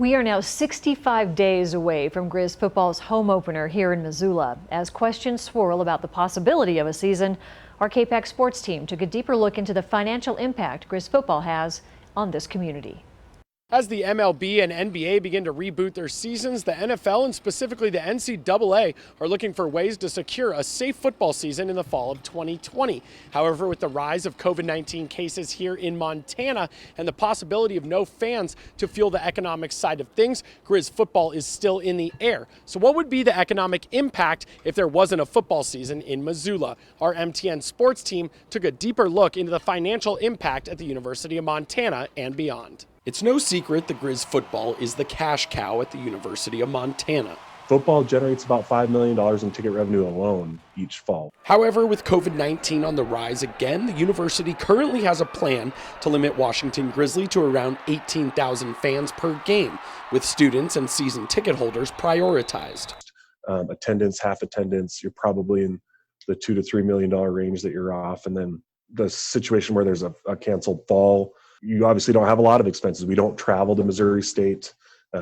We are now 65 days away from Griz football's home opener here in Missoula. As questions swirl about the possibility of a season, our KPAC sports team took a deeper look into the financial impact Griz football has on this community. As the MLB and NBA begin to reboot their seasons, the NFL and specifically the NCAA are looking for ways to secure a safe football season in the fall of 2020. However, with the rise of COVID-19 cases here in Montana and the possibility of no fans to feel the economic side of things, Griz football is still in the air. So what would be the economic impact if there wasn't a football season in Missoula? Our MTN sports team took a deeper look into the financial impact at the University of Montana and beyond. It's no secret that Griz football is the cash cow at the University of Montana. Football generates about $5 million in ticket revenue alone each fall. However, with COVID-19 on the rise again, the university currently has a plan to limit Washington Grizzly to around 18,000 fans per game, with students and season ticket holders prioritized. Attendance, half attendance, you're probably in the $2 to $3 million range that you're off. And then the situation where there's a canceled fall, you obviously don't have a lot of expenses. We don't travel to Missouri State.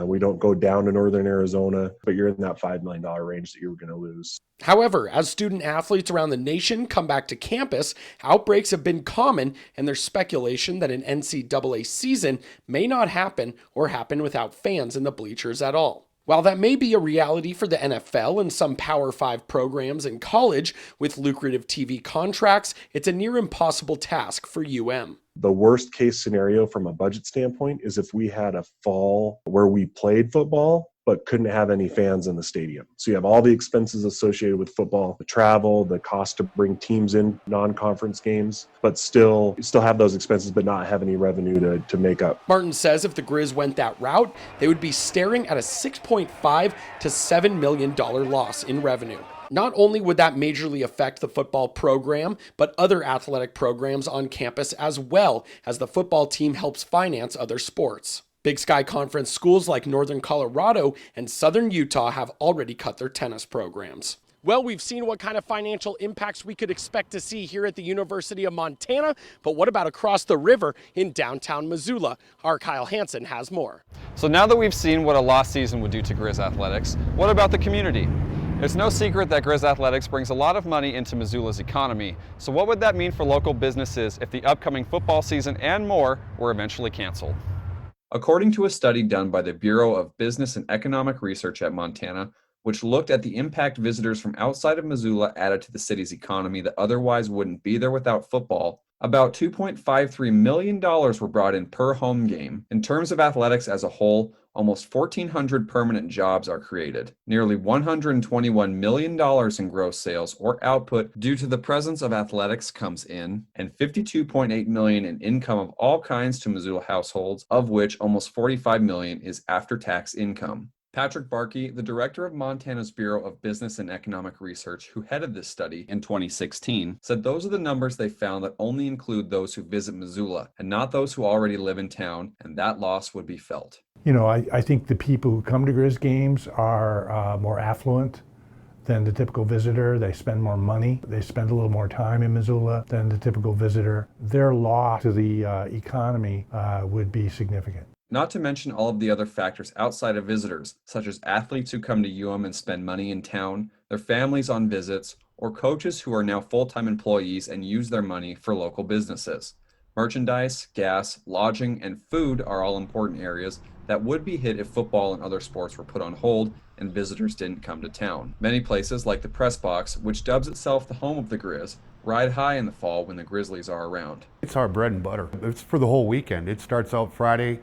We don't go down to northern Arizona, but you're in that $5 million range that you're going to lose. However, as student athletes around the nation come back to campus, outbreaks have been common, and there's speculation that an NCAA season may not happen or happen without fans in the bleachers at all. While that may be a reality for the NFL and some Power 5 programs in college with lucrative TV contracts, it's a near impossible task for UM. The worst case scenario from a budget standpoint is if we had a fall where we played football but couldn't have any fans in the stadium. So you have all the expenses associated with football, the travel, the cost to bring teams in non-conference games, but still have those expenses but not have any revenue to make up. Martin says if the Griz went that route, they would be staring at a $6.5 to $7 million loss in revenue. Not only would that majorly affect the football program, but other athletic programs on campus as well, as the football team helps finance other sports. Big Sky Conference schools like Northern Colorado and Southern Utah have already cut their tennis programs. Well, we've seen what kind of financial impacts we could expect to see here at the University of Montana, but what about across the river in downtown Missoula? Our Kyle Hansen has more. So now that we've seen what a lost season would do to Griz athletics, what about the community? It's no secret that Griz athletics brings a lot of money into Missoula's economy. So what would that mean for local businesses if the upcoming football season and more were eventually canceled? According to a study done by the Bureau of Business and Economic Research at Montana, which looked at the impact visitors from outside of Missoula added to the city's economy that otherwise wouldn't be there without football, about $2.53 million were brought in per home game. In terms of athletics as a whole, almost 1,400 permanent jobs are created, nearly $121 million in gross sales or output due to the presence of athletics comes in, and $52.8 million in income of all kinds to Missoula households, of which almost $45 million is after-tax income. Patrick Barkey, the director of Montana's Bureau of Business and Economic Research, who headed this study in 2016, said those are the numbers they found that only include those who visit Missoula and not those who already live in town, and that loss would be felt. You know, I think the people who come to Griz games are more affluent than the typical visitor. They spend more money. They spend a little more time in Missoula than the typical visitor. Their loss to the economy would be significant. Not to mention all of the other factors outside of visitors, such as athletes who come to UM and spend money in town, their families on visits, or coaches who are now full-time employees and use their money for local businesses. Merchandise, gas, lodging, and food are all important areas that would be hit if football and other sports were put on hold and visitors didn't come to town. Many places, like the Press Box, which dubs itself the home of the Griz, ride high in the fall when the Grizzlies are around. It's our bread and butter. It's for the whole weekend. It starts out Friday,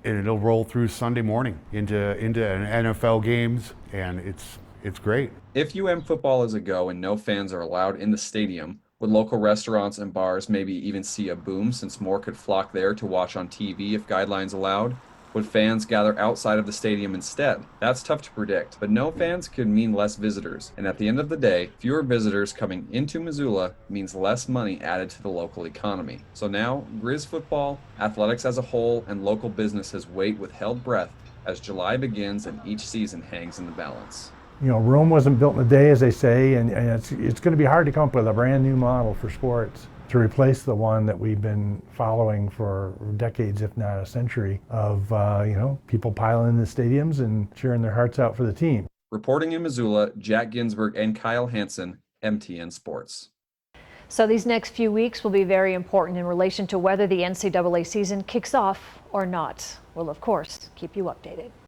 and it'll roll through Sunday morning into NFL games, and it's great. If UM football is a go and no fans are allowed in the stadium, would local restaurants and bars maybe even see a boom since more could flock there to watch on TV if guidelines allowed? Would fans gather outside of the stadium instead? That's tough to predict, but no fans could mean less visitors. And at the end of the day, fewer visitors coming into Missoula means less money added to the local economy. So now, Griz football, athletics as a whole, and local businesses wait with held breath as July begins and each season hangs in the balance. You know, Rome wasn't built in a day, as they say, and it's going to be hard to come up with a brand new model for sports to replace the one that we've been following for decades, if not a century, of people piling in the stadiums and cheering their hearts out for the team. Reporting in Missoula, Jack GINSBURG and Kyle HANSEN, MTN Sports. So these next few weeks will be very important in relation to whether the NCAA season kicks off or not. We'll, of course, keep you updated.